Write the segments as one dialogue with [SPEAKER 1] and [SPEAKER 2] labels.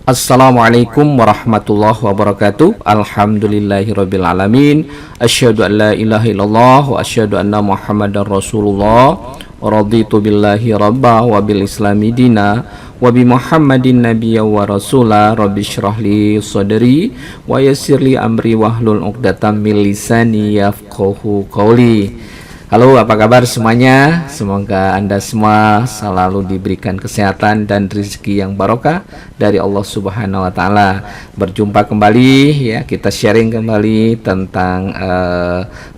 [SPEAKER 1] Assalamualaikum warahmatullahi wabarakatuh. Alhamdulillahirabbil alamin. Asyhadu an la ilaha illallah wa asyhadu anna Muhammadar Rasulullah. Raditu billahi rabba wa bil islami dina wa bi Muhammadin nabiyya wa rasula. Rabbi shrah li sadri wa yassir li amri wahlul 'uqdatam min lisani yafqahu qawli. Halo, apa kabar semuanya? Semoga Anda semua selalu diberikan kesehatan dan rezeki yang barokah dari Allah Subhanahu wa taala. Berjumpa kembali ya, kita sharing kembali tentang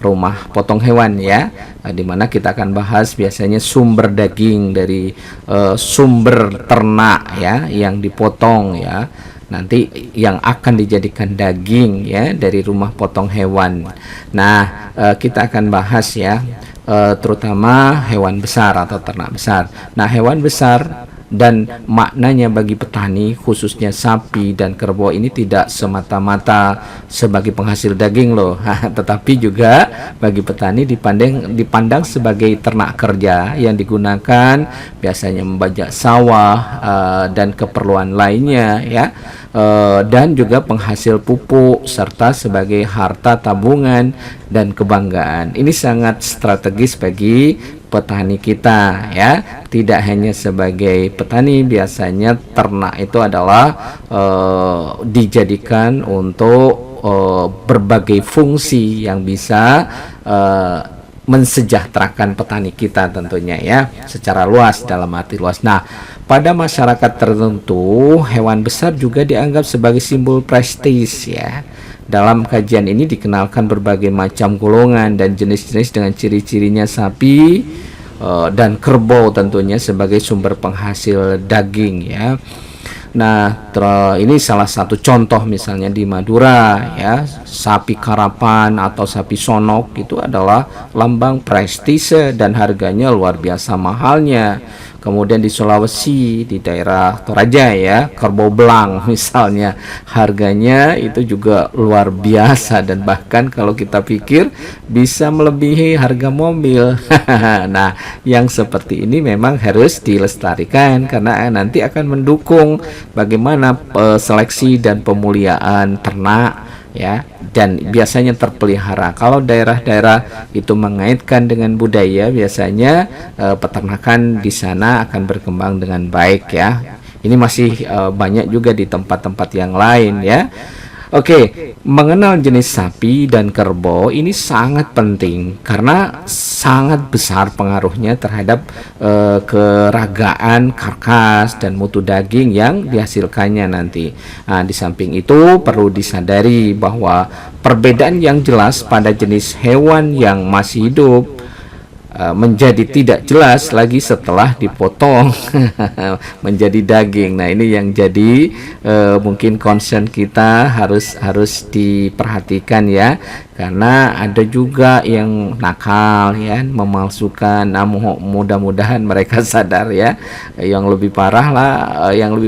[SPEAKER 1] rumah potong hewan ya. Di mana kita akan bahas biasanya sumber daging dari sumber ternak ya yang dipotong ya. Nanti yang akan dijadikan daging ya dari rumah potong hewan. Nah, kita akan bahas ya terutama hewan besar atau ternak besar. Nah, hewan besar dan maknanya bagi petani khususnya sapi dan kerbau ini tidak semata-mata sebagai penghasil daging loh, tetapi juga bagi petani dipandang sebagai ternak kerja yang digunakan biasanya membajak sawah dan keperluan lainnya ya, dan juga penghasil pupuk serta sebagai harta tabungan dan kebanggaan. Ini sangat strategis bagi petani kita ya. Tidak hanya sebagai petani, biasanya ternak itu adalah dijadikan untuk berbagai fungsi yang bisa mensejahterakan petani kita tentunya ya, secara luas, dalam arti luas. Nah, pada masyarakat tertentu hewan besar juga dianggap sebagai simbol prestis ya. Dalam kajian ini dikenalkan berbagai macam golongan dan jenis-jenis dengan ciri-cirinya sapi dan kerbau tentunya sebagai sumber penghasil daging ya. Nah, ini salah satu contoh misalnya di Madura ya, sapi karapan atau sapi sonok itu adalah lambang prestise dan harganya luar biasa mahalnya. Kemudian di Sulawesi, di daerah Toraja ya, kerbau belang misalnya, harganya itu juga luar biasa dan bahkan kalau kita pikir bisa melebihi harga mobil. Nah, yang seperti ini memang harus dilestarikan karena nanti akan mendukung bagaimana seleksi dan pemuliaan ternak ya, dan biasanya terpelihara. Kalau daerah-daerah itu mengaitkan dengan budaya, biasanya peternakan di sana akan berkembang dengan baik ya. Ini masih banyak juga di tempat-tempat yang lain ya. Oke, mengenal jenis sapi dan kerbau ini sangat penting karena sangat besar pengaruhnya terhadap keragaan karkas dan mutu daging yang dihasilkannya nanti. Nah, di samping itu perlu disadari bahwa perbedaan yang jelas pada jenis hewan yang masih hidup menjadi tidak jelas lagi setelah dipotong menjadi daging. Nah, ini yang jadi mungkin concern kita harus diperhatikan ya, karena ada juga yang nakal ya, memalsukan. Nah, mudah-mudahan mereka sadar ya. Yang lebih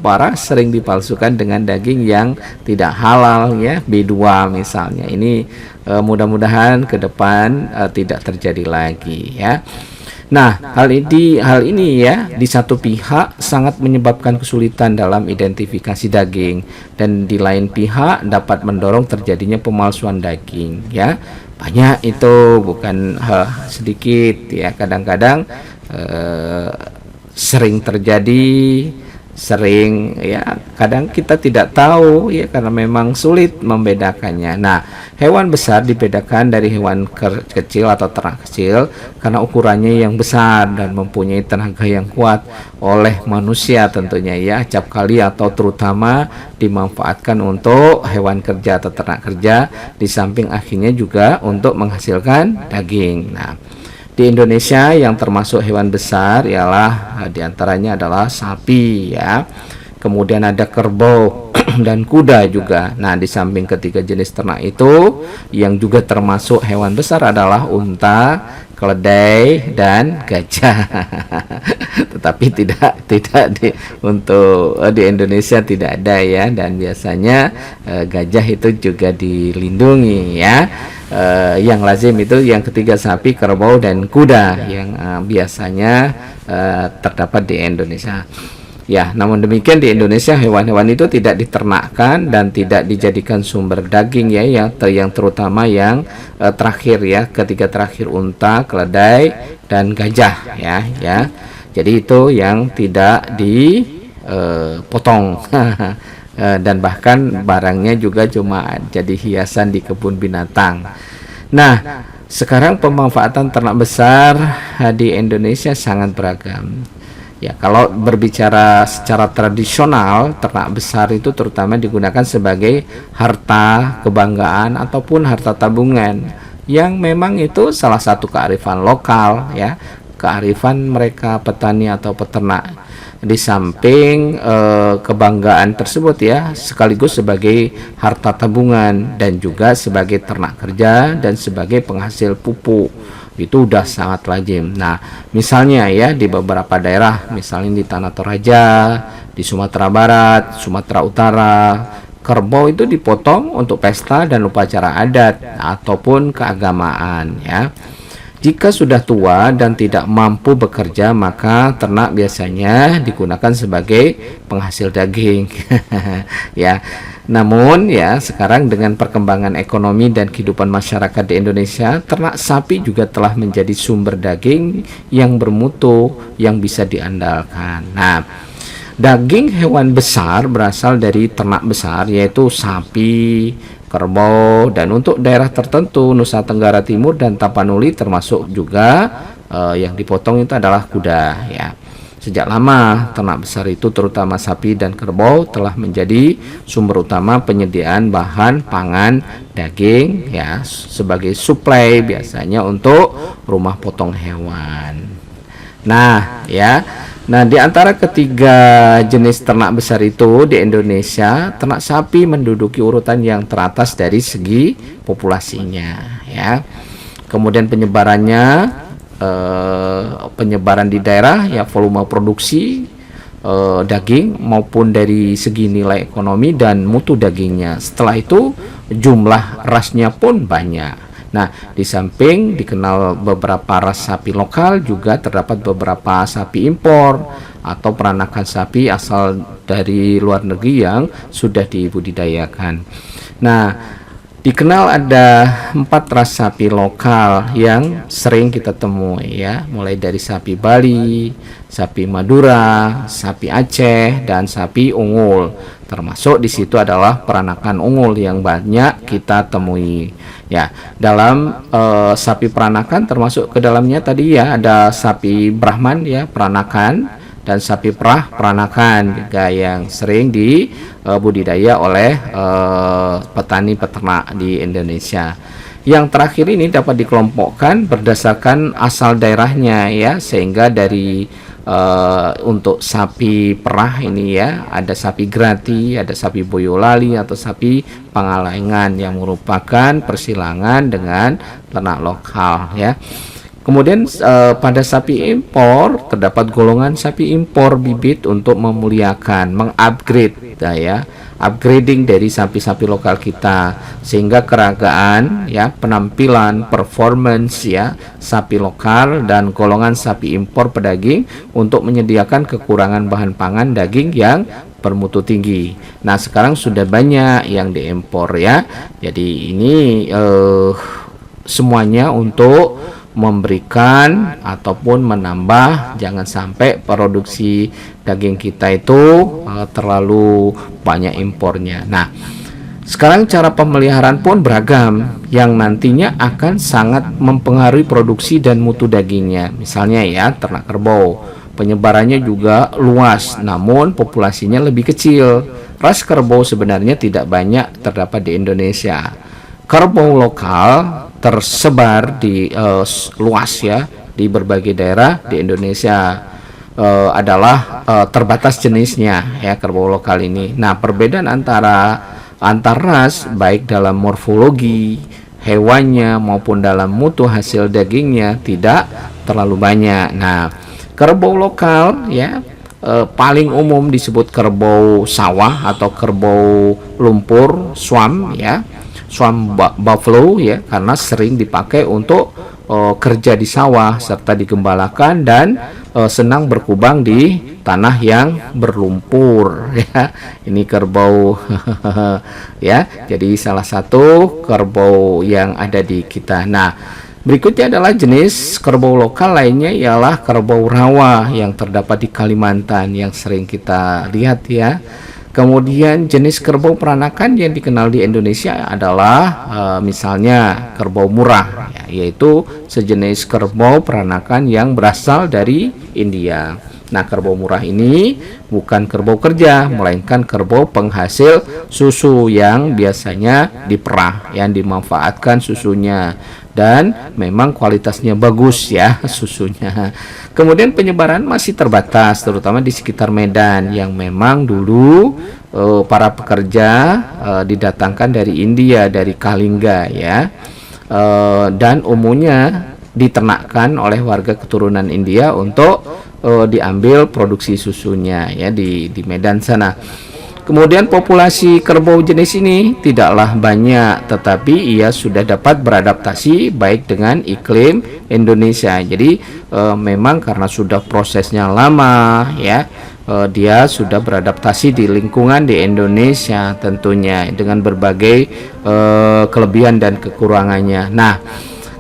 [SPEAKER 1] parah sering dipalsukan dengan daging yang tidak halal ya, B2 misalnya. Ini mudah-mudahan ke depan tidak terjadi lagi ya. Nah, hal ini ya di satu pihak sangat menyebabkan kesulitan dalam identifikasi daging, dan di lain pihak dapat mendorong terjadinya pemalsuan daging ya. Banyak itu, bukan sedikit ya. Kadang-kadang sering terjadi, ya kadang kita tidak tahu ya karena memang sulit membedakannya. Nah, hewan besar dibedakan dari hewan kecil atau ternak kecil karena ukurannya yang besar dan mempunyai tenaga yang kuat oleh manusia tentunya ya, acap kali atau terutama dimanfaatkan untuk hewan kerja atau ternak kerja, di samping akhirnya juga untuk menghasilkan daging. Nah, di Indonesia yang termasuk hewan besar ialah diantaranya adalah sapi ya, kemudian ada kerbau dan kuda juga. Nah, di samping ketiga jenis ternak itu yang juga termasuk hewan besar adalah unta, keledai dan gajah. Tetapi untuk di Indonesia tidak ada ya, dan biasanya gajah itu juga dilindungi ya. Yang lazim itu yang ketiga sapi, kerbau dan kuda yang biasanya terdapat di Indonesia. Ya, namun demikian di Indonesia hewan-hewan itu tidak diternakkan dan tidak dijadikan sumber daging ya, yang terutama yang terakhir ya, ketiga terakhir unta, keledai dan gajah ya. Jadi itu yang tidak dipotong dan bahkan barangnya juga cuma jadi hiasan di kebun binatang. Nah, sekarang pemanfaatan ternak besar di Indonesia sangat beragam. Ya, kalau berbicara secara tradisional, ternak besar itu terutama digunakan sebagai harta kebanggaan ataupun harta tabungan, yang memang itu salah satu kearifan lokal ya, kearifan mereka petani atau peternak. Di samping kebanggaan tersebut ya, sekaligus sebagai harta tabungan dan juga sebagai ternak kerja dan sebagai penghasil pupuk, itu udah sangat lazim. Nah, misalnya ya di beberapa daerah, misalnya di Tanah Toraja, di Sumatera Barat, Sumatera Utara, kerbau itu dipotong untuk pesta dan upacara adat ataupun keagamaan ya. Jika sudah tua dan tidak mampu bekerja, maka ternak biasanya digunakan sebagai penghasil daging ya. Namun ya, sekarang dengan perkembangan ekonomi dan kehidupan masyarakat di Indonesia, ternak sapi juga telah menjadi sumber daging yang bermutu yang bisa diandalkan. Nah, daging hewan besar berasal dari ternak besar, yaitu sapi, kerbau, dan untuk daerah tertentu Nusa Tenggara Timur dan Tapanuli termasuk juga yang dipotong itu adalah kuda ya. Sejak lama ternak besar itu terutama sapi dan kerbau telah menjadi sumber utama penyediaan bahan pangan daging ya, sebagai suplai biasanya untuk rumah potong hewan. Nah ya, di antara ketiga jenis ternak besar itu di Indonesia, ternak sapi menduduki urutan yang teratas dari segi populasinya ya. Kemudian penyebaran di daerah ya, volume produksi daging maupun dari segi nilai ekonomi dan mutu dagingnya. Setelah itu jumlah rasnya pun banyak. Nah, di samping dikenal beberapa ras sapi lokal, juga terdapat beberapa sapi impor atau peranakan sapi asal dari luar negeri yang sudah dibudidayakan. Nah, dikenal ada 4 ras sapi lokal yang sering kita temui ya, mulai dari sapi Bali, sapi Madura, sapi Aceh, dan sapi Unggul. Termasuk di situ adalah peranakan unggul yang banyak kita temui. Ya, dalam sapi peranakan termasuk ke dalamnya tadi ya, ada sapi Brahman ya, peranakan, dan sapi perah peranakan juga yang sering dibudidaya oleh petani peternak di Indonesia. Yang terakhir ini dapat dikelompokkan berdasarkan asal daerahnya ya, sehingga dari untuk sapi perah ini ya, ada sapi Grati, ada sapi Boyolali atau sapi Pangalengan yang merupakan persilangan dengan ternak lokal ya. Kemudian pada sapi impor terdapat golongan sapi impor bibit untuk memuliakan, mengupgrade ya, upgrading dari sapi-sapi lokal kita, sehingga keragaan ya, penampilan, performance ya sapi lokal dan golongan sapi impor pedaging untuk menyediakan kekurangan bahan pangan daging yang bermutu tinggi. Nah, sekarang sudah banyak yang diimpor ya. Jadi ini semuanya untuk memberikan ataupun menambah, jangan sampai produksi daging kita itu terlalu banyak impornya. Nah, sekarang cara pemeliharaan pun beragam yang nantinya akan sangat mempengaruhi produksi dan mutu dagingnya. Misalnya ya, ternak kerbau, penyebarannya juga luas namun populasinya lebih kecil. Ras kerbau sebenarnya tidak banyak terdapat di Indonesia. Kerbau lokal tersebar di luas ya, di berbagai daerah di Indonesia, adalah terbatas jenisnya ya kerbau lokal ini. Nah, perbedaan antar ras baik dalam morfologi hewannya maupun dalam mutu hasil dagingnya tidak terlalu banyak. Nah, kerbau lokal ya paling umum disebut kerbau sawah atau kerbau lumpur, swam ya, swam buffalo ya, karena sering dipakai untuk kerja di sawah serta digembalakan dan senang berkubang di tanah yang berlumpur ya. Ini kerbau ya. Jadi salah satu kerbau yang ada di kita. Nah, berikutnya adalah jenis kerbau lokal lainnya ialah kerbau rawa yang terdapat di Kalimantan yang sering kita lihat ya. Kemudian jenis kerbau peranakan yang dikenal di Indonesia adalah misalnya kerbau murah ya, yaitu sejenis kerbau peranakan yang berasal dari India. Nah, kerbau murah ini bukan kerbau kerja, melainkan kerbau penghasil susu yang biasanya diperah, yang dimanfaatkan susunya, dan memang kualitasnya bagus ya susunya. Kemudian penyebaran masih terbatas, terutama di sekitar Medan yang memang dulu para pekerja didatangkan dari India, dari Kalingga ya, dan umumnya diternakkan oleh warga keturunan India untuk diambil produksi susunya ya di Medan sana. Kemudian populasi kerbau jenis ini tidaklah banyak, tetapi ia sudah dapat beradaptasi baik dengan iklim Indonesia. Jadi memang karena sudah prosesnya lama ya, dia sudah beradaptasi di lingkungan di Indonesia tentunya dengan berbagai kelebihan dan kekurangannya. Nah,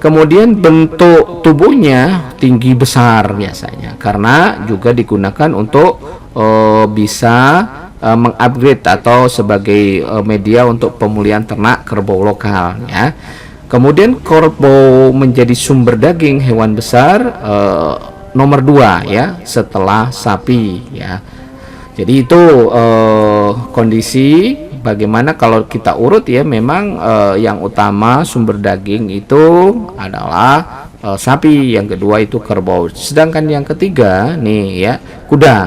[SPEAKER 1] kemudian bentuk tubuhnya tinggi besar biasanya karena juga digunakan untuk bisa mengupgrade atau sebagai media untuk pemulihan ternak kerbau lokal ya. Kemudian kerbau menjadi sumber daging hewan besar nomor 2 ya setelah sapi ya. Jadi itu kondisi bagaimana kalau kita urut ya, memang yang utama sumber daging itu adalah sapi, yang kedua itu kerbau, sedangkan yang ketiga nih ya kuda.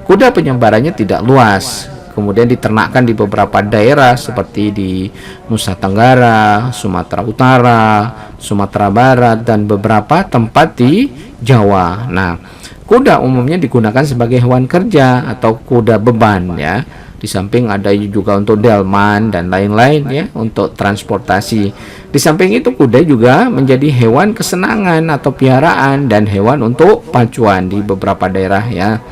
[SPEAKER 1] Kuda penyebarannya tidak luas, kemudian diternakkan di beberapa daerah seperti di Nusa Tenggara, Sumatera Utara, Sumatera Barat, dan beberapa tempat di Jawa. Nah, kuda umumnya digunakan sebagai hewan kerja atau kuda beban ya. Di samping ada juga untuk delman dan lain-lain ya untuk transportasi. Di samping itu kuda juga menjadi hewan kesenangan atau piaraan dan hewan untuk pacuan di beberapa daerah ya.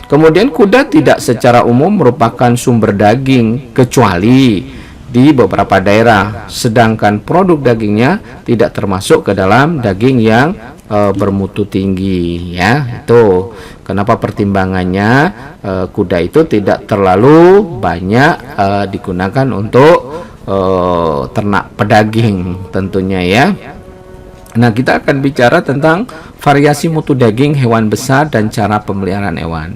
[SPEAKER 1] Kemudian kuda tidak secara umum merupakan sumber daging kecuali di beberapa daerah, sedangkan produk dagingnya tidak termasuk ke dalam daging yang bermutu tinggi ya. Itu kenapa pertimbangannya kuda itu tidak terlalu banyak digunakan untuk ternak pedaging tentunya ya. Nah, kita akan bicara tentang variasi mutu daging hewan besar dan cara pemeliharaan hewan.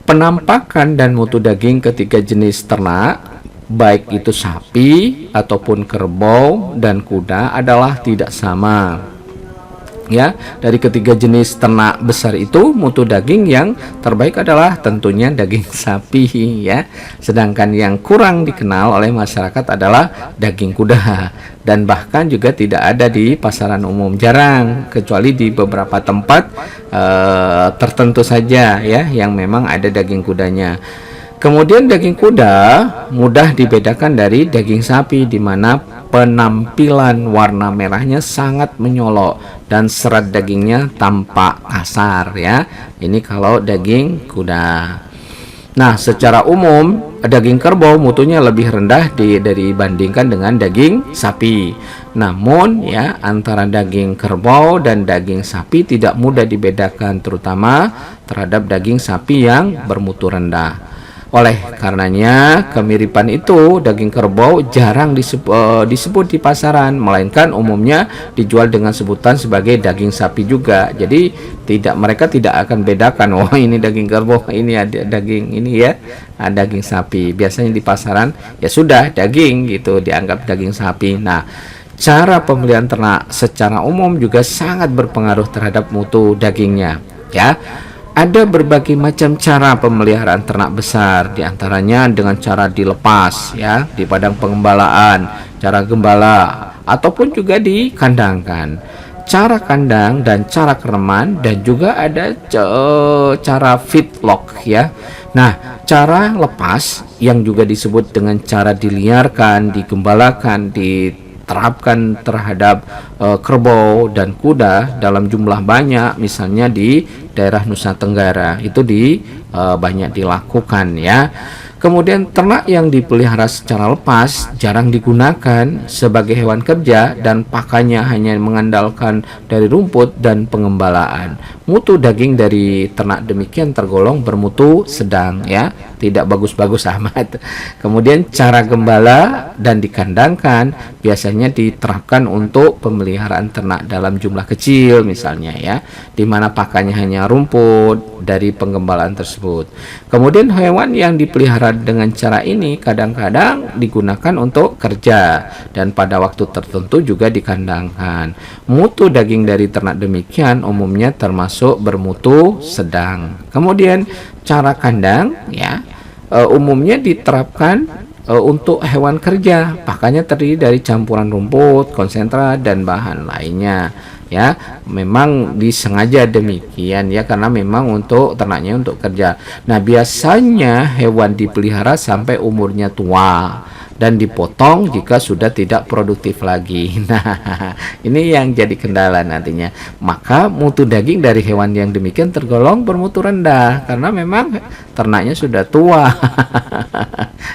[SPEAKER 1] Penampakan dan mutu daging ketiga jenis ternak, baik itu sapi ataupun kerbau dan kuda, adalah tidak sama. Ya, dari ketiga jenis ternak besar itu mutu daging yang terbaik adalah tentunya daging sapi ya. Sedangkan yang kurang dikenal oleh masyarakat adalah daging kuda, dan bahkan juga tidak ada di pasaran umum, jarang kecuali di beberapa tempat tertentu saja ya yang memang ada daging kudanya. Kemudian daging kuda mudah dibedakan dari daging sapi, di mana penampilan warna merahnya sangat menyolok dan serat dagingnya tampak kasar ya. Ini kalau daging kuda. Nah, secara umum daging kerbau mutunya lebih rendah dibandingkan dengan daging sapi. Namun ya, antara daging kerbau dan daging sapi tidak mudah dibedakan, terutama terhadap daging sapi yang bermutu rendah. Oleh karenanya, kemiripan itu daging kerbau jarang disebut di pasaran, melainkan umumnya dijual dengan sebutan sebagai daging sapi juga. Jadi mereka tidak akan bedakan, oh ini daging kerbau, ini ada daging ini ya, daging sapi. Biasanya di pasaran ya sudah daging gitu, dianggap daging sapi. Nah, cara pemilihan ternak secara umum juga sangat berpengaruh terhadap mutu dagingnya ya. Ada berbagai macam cara pemeliharaan ternak besar, diantaranya dengan cara dilepas ya di padang pengembalaan, cara gembala, ataupun juga dikandangkan. Cara kandang dan cara kereman, dan juga ada cara feedlot ya. Nah, cara lepas yang juga disebut dengan cara diliarkan, digembalakan, terapkan terhadap kerbau dan kuda dalam jumlah banyak, misalnya di daerah Nusa Tenggara itu banyak dilakukan ya. Kemudian ternak yang dipelihara secara lepas jarang digunakan sebagai hewan kerja dan pakannya hanya mengandalkan dari rumput dan pengembalaan. Mutu daging dari ternak demikian tergolong bermutu sedang ya, tidak bagus-bagus amat. Kemudian cara gembala dan dikandangkan biasanya diterapkan untuk pemeliharaan ternak dalam jumlah kecil misalnya ya, di mana pakannya hanya rumput dari penggembalaan tersebut. Kemudian hewan yang dipelihara dengan cara ini kadang-kadang digunakan untuk kerja dan pada waktu tertentu juga dikandangkan. Mutu daging dari ternak demikian umumnya termasuk bermutu sedang. Kemudian cara kandang ya umumnya diterapkan untuk hewan kerja, pakannya terdiri dari campuran rumput, konsentrat dan bahan lainnya ya. Memang disengaja demikian ya, karena memang untuk ternaknya untuk kerja. Nah, biasanya hewan dipelihara sampai umurnya tua dan dipotong jika sudah tidak produktif lagi. Nah, ini yang jadi kendala nantinya. Maka mutu daging dari hewan yang demikian tergolong bermutu rendah karena memang ternaknya sudah tua.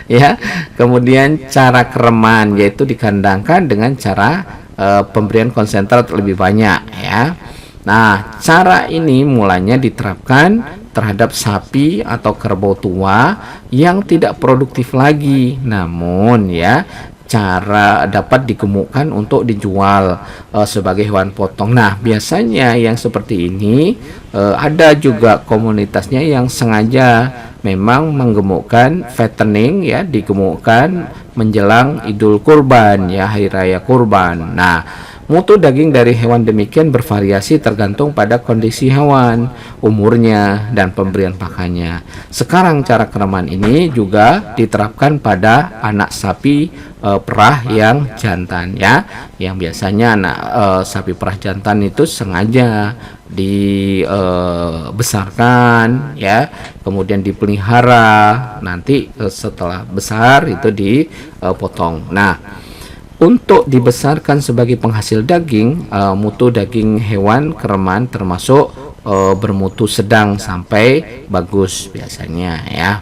[SPEAKER 1] Ya. Kemudian cara kereman yaitu dikandangkan dengan cara pemberian konsentrat lebih banyak ya. Nah, cara ini mulanya diterapkan terhadap sapi atau kerbau tua yang tidak produktif lagi. Namun ya, cara dapat digemukkan untuk dijual sebagai hewan potong. Nah, biasanya yang seperti ini ada juga komunitasnya yang sengaja memang menggemukkan fattening ya, digemukkan menjelang Idul Kurban ya, hari raya kurban. Nah, mutu daging dari hewan demikian bervariasi tergantung pada kondisi hewan, umurnya, dan pemberian pakannya. Sekarang cara kereman ini juga diterapkan pada anak sapi perah yang jantan ya, yang biasanya anak sapi perah jantan itu sengaja dibesarkan ya, kemudian dipelihara, nanti setelah besar itu dipotong. Nah, untuk dibesarkan sebagai penghasil daging, mutu daging hewan kereman termasuk bermutu sedang sampai bagus biasanya ya.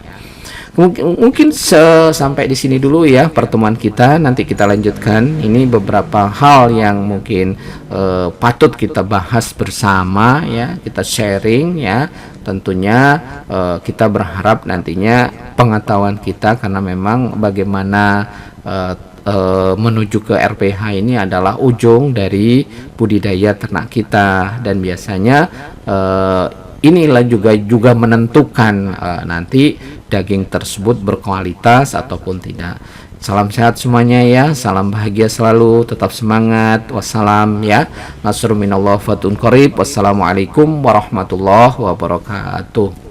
[SPEAKER 1] Mungkin sampai di sini dulu ya pertemuan kita. Nanti kita lanjutkan. Ini beberapa hal yang mungkin patut kita bahas bersama ya, kita sharing ya. Tentunya kita berharap nantinya pengetahuan kita, karena memang bagaimana menuju ke RPH ini adalah ujung dari budidaya ternak kita, dan biasanya inilah juga menentukan nanti daging tersebut berkualitas ataupun tidak. Salam sehat semuanya ya, salam bahagia selalu, tetap semangat. Wassalam ya, nasrun minallah fatun qarib. Wassalamualaikum warahmatullahi wabarakatuh.